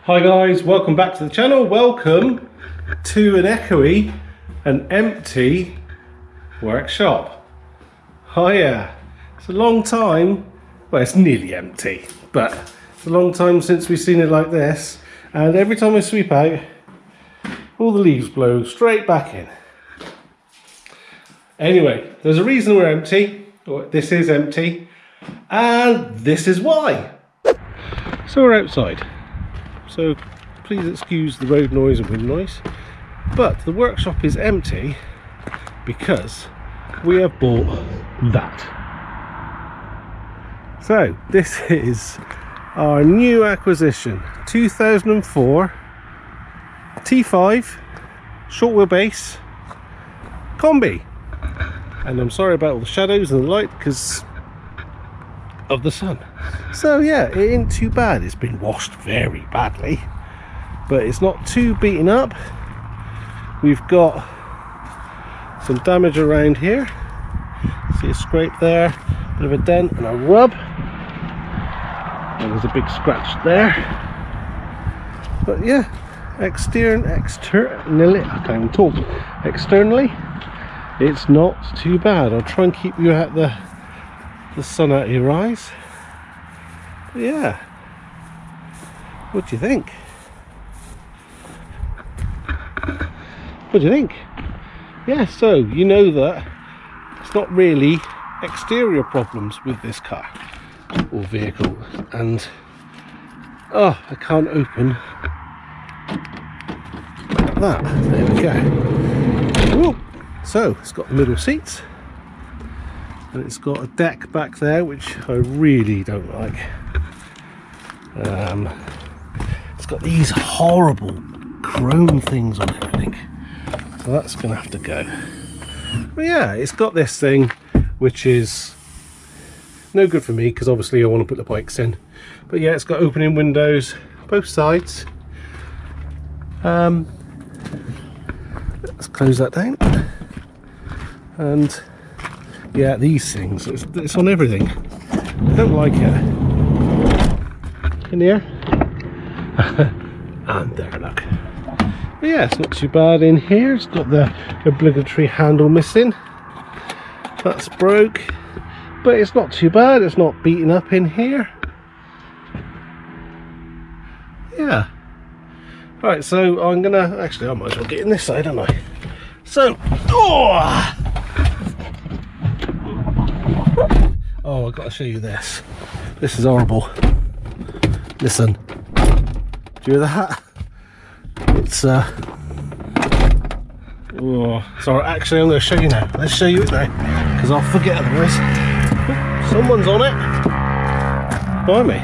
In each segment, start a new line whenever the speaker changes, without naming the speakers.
Hi guys, welcome back to the channel. Welcome to an empty workshop. Oh yeah, it's a long time, well it's nearly empty, but it's a long time since we've seen it like this, and every time I sweep out, all the leaves blow straight back in. Anyway, there's a reason we're empty, or this is empty, and this is why. So we're outside. So please excuse the road noise and wind noise, but the workshop is empty because we have bought that. So this is our new acquisition, 2004 T5 short wheelbase Combi, and I'm sorry about all the shadows and the light because of the sun. So yeah, it ain't too bad. It's been washed very badly, but it's not too beaten up. We've got some damage around here. See a scrape there, a bit of a dent and a rub, and there's a big scratch there. But yeah, externally, I can't even talk. Externally, it's not too bad. I'll try and keep you at the sun out of your eyes. But yeah, what do you think? What do you think? Yeah, so you know that it's not really exterior problems with this car or vehicle, and oh, I can't open that. There we go. Whoa. So it's got the middle seats, and it's got a deck back there which I really don't like. It's got these horrible chrome things on everything, so that's gonna have to go. But yeah, it's got this thing which is no good for me because obviously I want to put the bikes in. But yeah, it's got opening windows both sides. Let's close that down. And yeah, these things, it's on everything. I don't like it. In here. And there, look. But yeah, it's not too bad in here. It's got the obligatory handle missing. That's broke. But it's not too bad. It's not beaten up in here. Yeah. Right, so I'm gonna, actually I might as well get in this side, don't I? So, oh! Oh, I've got to show you this. This is horrible. Listen. Do you hear that? It's oh, sorry, actually I'm going to show you now. Let's show you it now, because I'll forget otherwise. Oh, someone's on it. Blimey.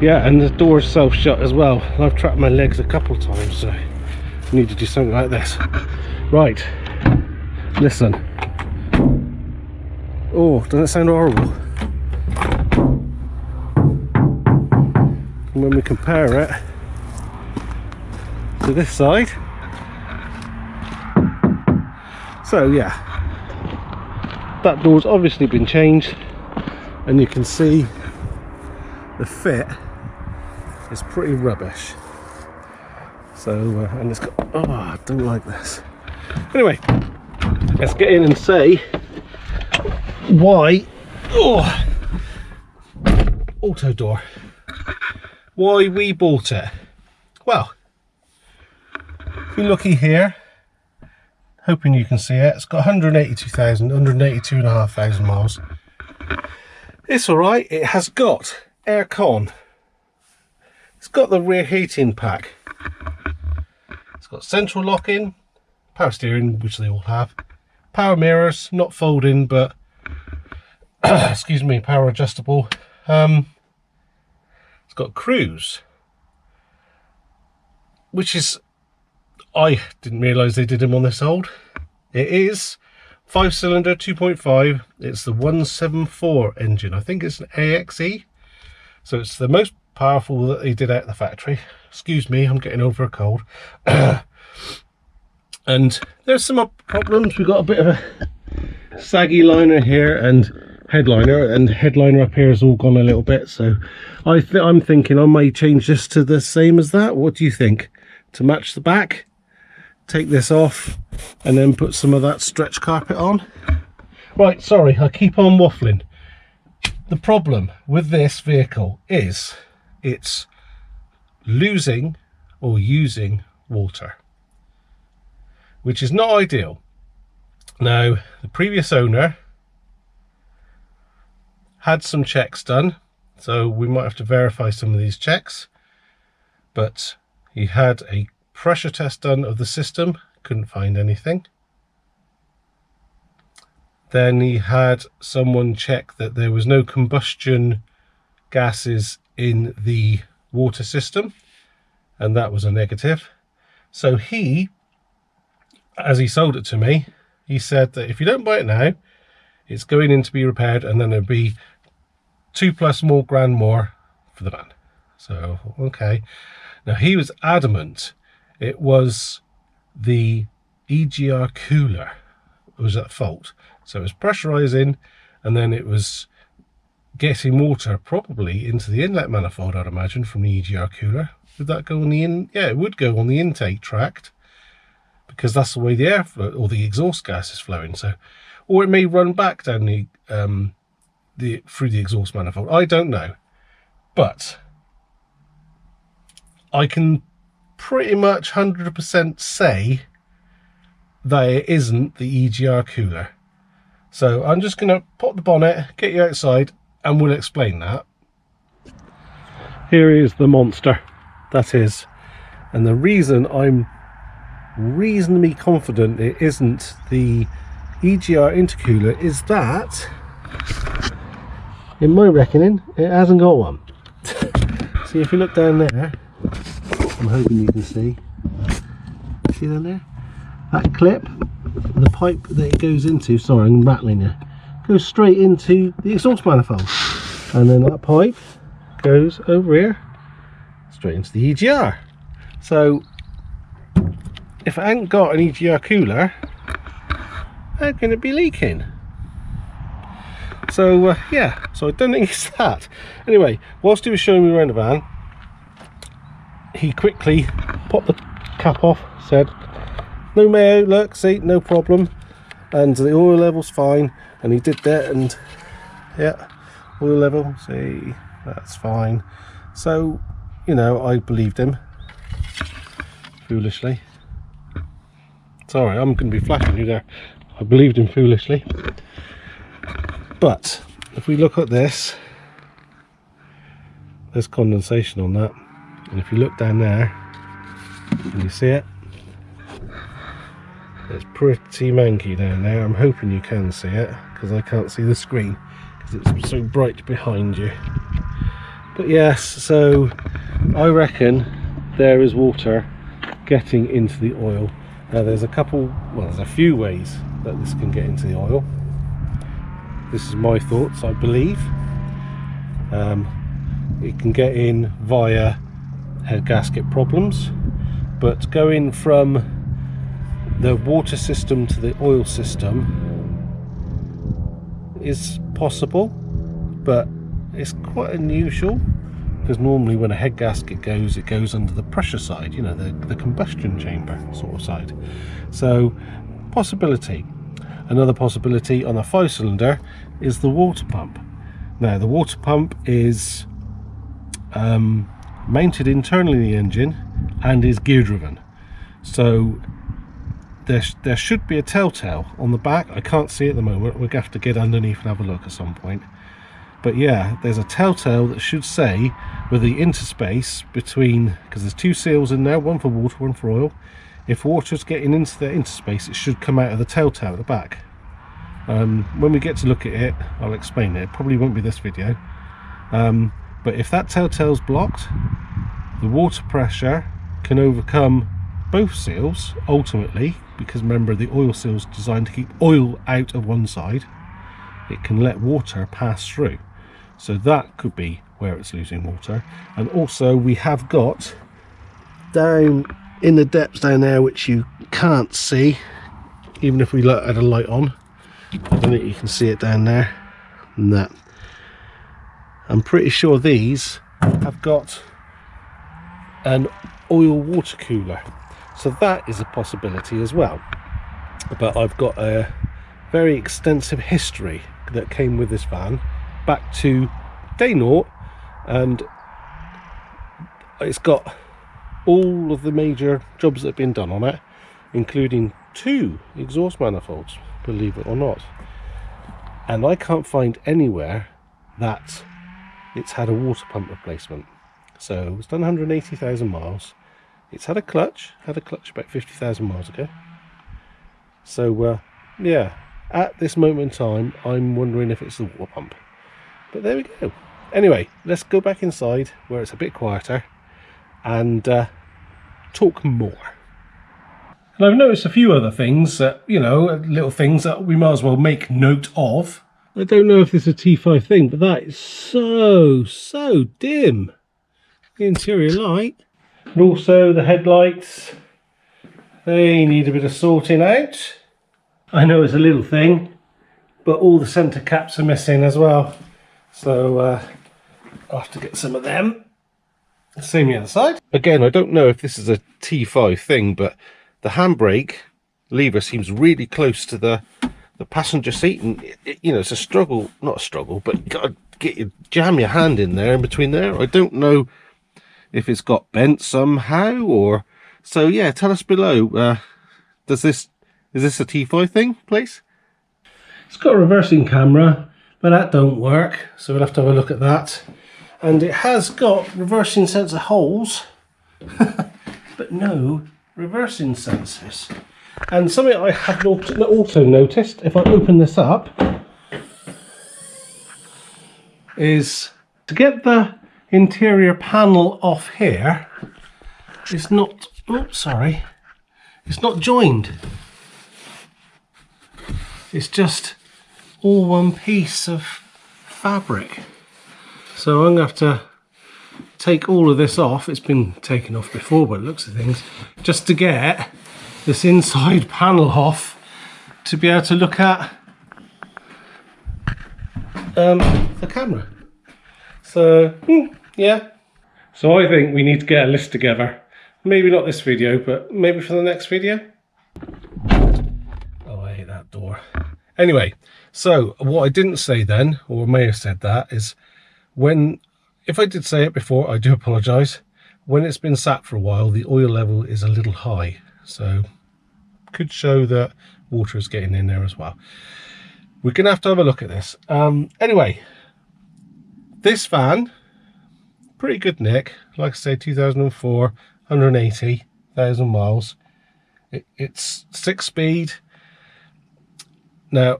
Yeah, and the door's self-shut as well. I've trapped my legs a couple of times, so I need to do something like this. Right. Listen. Oh, doesn't it sound horrible? And when we compare it to this side, so yeah, that door's obviously been changed, and you can see the fit is pretty rubbish. So and it's got, oh, I don't like this. Anyway, let's get in and say why, oh, auto door, why we bought it. Well, if you're lucky here, hoping you can see it, it's got 182,500 miles. It's alright. It has got air con, it's got the rear heating pack, it's got central locking, power steering, which they all have, power mirrors, not folding but excuse me, power adjustable. It's got cruise, which is, I didn't realise they did them on this old. It is 5-cylinder 2.5. It's the 174 engine. I think it's an AXE, so it's the most powerful that they did out of the factory. Excuse me, I'm getting over a cold. And there's some problems. We've got a bit of a saggy liner here, and headliner, and the headliner up here has all gone a little bit, so I'm thinking I may change this to the same as that. What do you think? To match the back, take this off and then put some of that stretch carpet on. Right, sorry, I keep on waffling. The problem with this vehicle is it's losing or using water, which is not ideal. Now, the previous owner had some checks done, so we might have to verify some of these checks, but he had a pressure test done of the system, couldn't find anything. Then he had someone check that there was no combustion gases in the water system, and that was a negative. So he, as he sold it to me, he said that if you don't buy it now, it's going in to be repaired, and then there'll be $2+ grand more for the van. So, okay. Now, he was adamant it was the EGR cooler was at fault. So it was pressurizing, and then it was getting water probably into the inlet manifold, I'd imagine, from the EGR cooler. Would that go on the yeah, it would go on the intake tract, because that's the way the airflow or the exhaust gas is flowing. So, or it may run back down through the exhaust manifold. I don't know, but I can pretty much 100% say that it isn't the EGR cooler. So I'm just going to pop the bonnet, get you outside, and we'll explain that. Here is the monster, that is. And the reason I'm reasonably confident it isn't the EGR intercooler is that, in my reckoning, it hasn't got one. See, if you look down there, I'm hoping you can see down there? That clip, the pipe that it goes into, sorry I'm rattling you, goes straight into the exhaust manifold, and then that pipe goes over here straight into the EGR. So if I ain't got an EGR cooler, how can it be leaking? So yeah, so I don't think it's that. Anyway, whilst he was showing me around the van, he quickly popped the cap off, said no mayo, look, see, no problem, and the oil level's fine, and he did that, and yeah, oil level, see, that's fine. So, you know, I believed him foolishly. Sorry, I'm going to be flashing you there. I believed him foolishly. But if we look at this, there's condensation on that, and if you look down there, can you see it? It's pretty manky down there. I'm hoping you can see it, because I can't see the screen because it's so bright behind you. But yes, so I reckon there is water getting into the oil. Now there's a couple, well, there's a few ways that this can get into the oil. This is my thoughts, I believe. It can get in via head gasket problems, but going from the water system to the oil system is possible, but it's quite unusual, because normally when a head gasket goes, it goes under the pressure side, you know, the combustion chamber sort of side. So possibility. Another possibility on a 5-cylinder is the water pump. Now the water pump is mounted internally in the engine and is gear driven, so there should be a telltale on the back. I can't see it at the moment. We're going to have to get underneath and have a look at some point. But yeah, there's a telltale that should say where the interspace between, because there's 2 seals in there, one for water, one for oil. If water's getting into the interspace, it should come out of the telltale at the back. When we get to look at it, I'll explain it. It probably won't be this video. But if that telltale's blocked, the water pressure can overcome both seals ultimately, because remember the oil seal's designed to keep oil out of one side. It can let water pass through, so that could be where it's losing water. And also we have got down in the depths down there, which you can't see even if we had a light on. I don't think you can see it down there. and that. I'm pretty sure these have got an oil water cooler, so that is a possibility as well. But I've got a very extensive history that came with this van back to day naught, and it's got all of the major jobs that have been done on it, including 2 exhaust manifolds, believe it or not. And I can't find anywhere that it's had a water pump replacement. So it's done 180,000 miles. It's had a clutch about 50,000 miles ago. So yeah, at this moment in time, I'm wondering if it's the water pump. But there we go. Anyway, let's go back inside where it's a bit quieter and talk more. And I've noticed a few other things that, you know, little things that we might as well make note of. I don't know if this is a T5 thing, but that is so dim. The interior light. And also the headlights, they need a bit of sorting out. I know it's a little thing, but all the centre caps are missing as well. So I'll have to get some of them. Same the other side. Again, I don't know if this is a T5 thing, but the handbrake lever seems really close to the passenger seat, and you know, it's a struggle, not a struggle, but you gotta jam your hand in there, in between there. I don't know if it's got bent somehow, or so. Yeah, tell us below. Is this a T5 thing, please? It's got a reversing camera, but that don't work, so we'll have to have a look at that. And it has got reversing sensor holes, but no reversing sensors. And something I have also noticed, if I open this up, is to get the interior panel off here, it's not, oops, sorry, it's not joined. It's just all one piece of fabric. So I'm going to have to take all of this off. It's been taken off before, but it looks at things, just to get this inside panel off to be able to look at the camera. So yeah, so I think we need to get a list together. Maybe not this video, but maybe for the next video. Oh, I hate that door. Anyway, so what I didn't say then, or may have said that, is if I did say it before, I do apologise. When it's been sat for a while, the oil level is a little high, so could show that water is getting in there as well. We're gonna have to have a look at this. Anyway, this van, pretty good nick. Like I say, 2004, 180,000 miles. It's 6-speed. Now,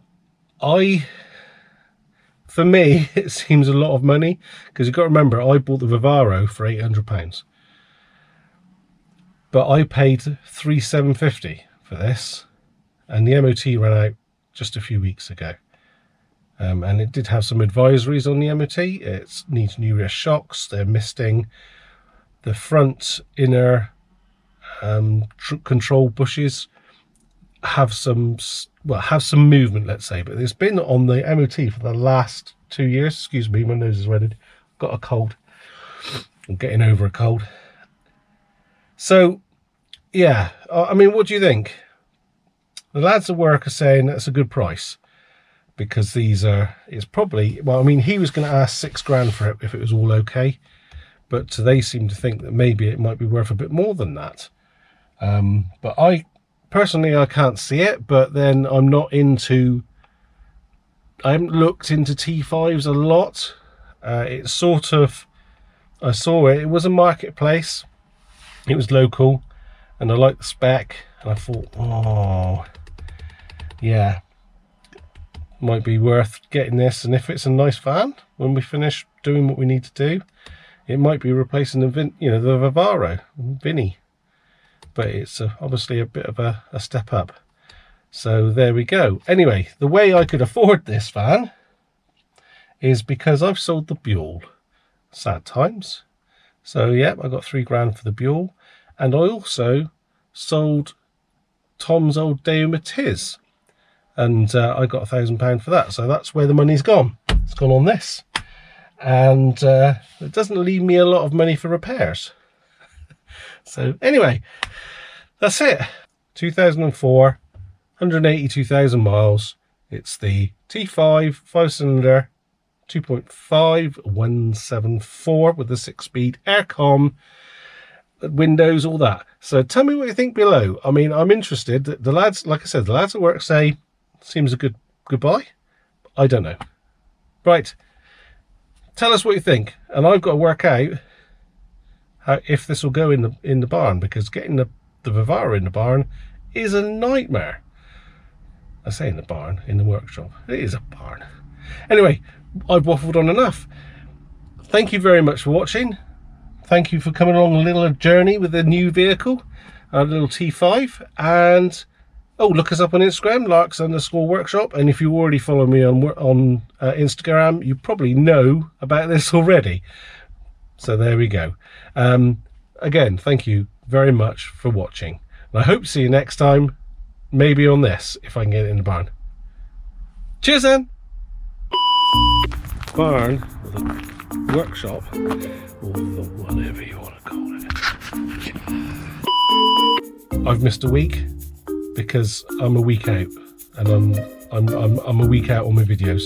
for me, it seems a lot of money, because you've got to remember, I bought the Vivaro for £800. But I paid $3,750 for this, and the MOT ran out just a few weeks ago. And it did have some advisories on the MOT. It needs new rear shocks, they're misting. The front inner control bushes have some movement, let's say, but it's been on the MOT for the last 2 years. Excuse me, my nose is reddened. Got a cold. I'm getting over a cold. So yeah, I mean, what do you think? The lads at work are saying that's a good price, because it's probably, well, I mean, he was going to ask £6 for it if it was all okay, but they seem to think that maybe it might be worth a bit more than that. But personally, I can't see it, but then I haven't looked into T5s a lot. It's sort of, I saw it was a marketplace, it was local, and I liked the spec, and I thought, oh yeah, might be worth getting this. And if it's a nice van, when we finish doing what we need to do, it might be replacing the Vivaro, Vinny. But it's obviously a bit of a step up. So there we go. Anyway, the way I could afford this van is because I've sold the Buell. Sad times. So yeah, I got £3 for the Buell, and I also sold Tom's old Daewoo Matiz, and I got £1,000 for that. So that's where the money's gone. it's gone on this. And it doesn't leave me a lot of money for repairs. So anyway, that's it. 2004, 182,000 miles. It's the T5 5-cylinder 2.5 174 with the 6-speed aircon, windows, all that. So tell me what you think below. I mean, I'm interested. The lads, like I said, the lads at work say seems a good buy. I don't know. Right, tell us what you think, and I've got to work out how, if this will go in the barn, because getting the Vivara in the barn is a nightmare. I say in the barn, in the workshop. It is a barn. Anyway, I've waffled on enough. Thank you very much for watching. Thank you for coming along a little journey with the new vehicle, a little T5. And oh, look us up on Instagram, Larcs_workshop. And if you already follow me on Instagram, you probably know about this already. So there we go. Again, thank you very much for watching. And I hope to see you next time, maybe on this, if I can get it in the barn. Cheers then! Barn, or the workshop, or the whatever you want to call it. I've missed a week because I'm a week out, and I'm a week out on my videos.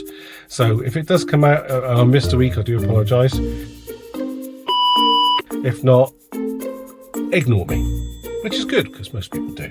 So if it does come out and I missed a week, I do apologise. If not, ignore me, which is good because most people do.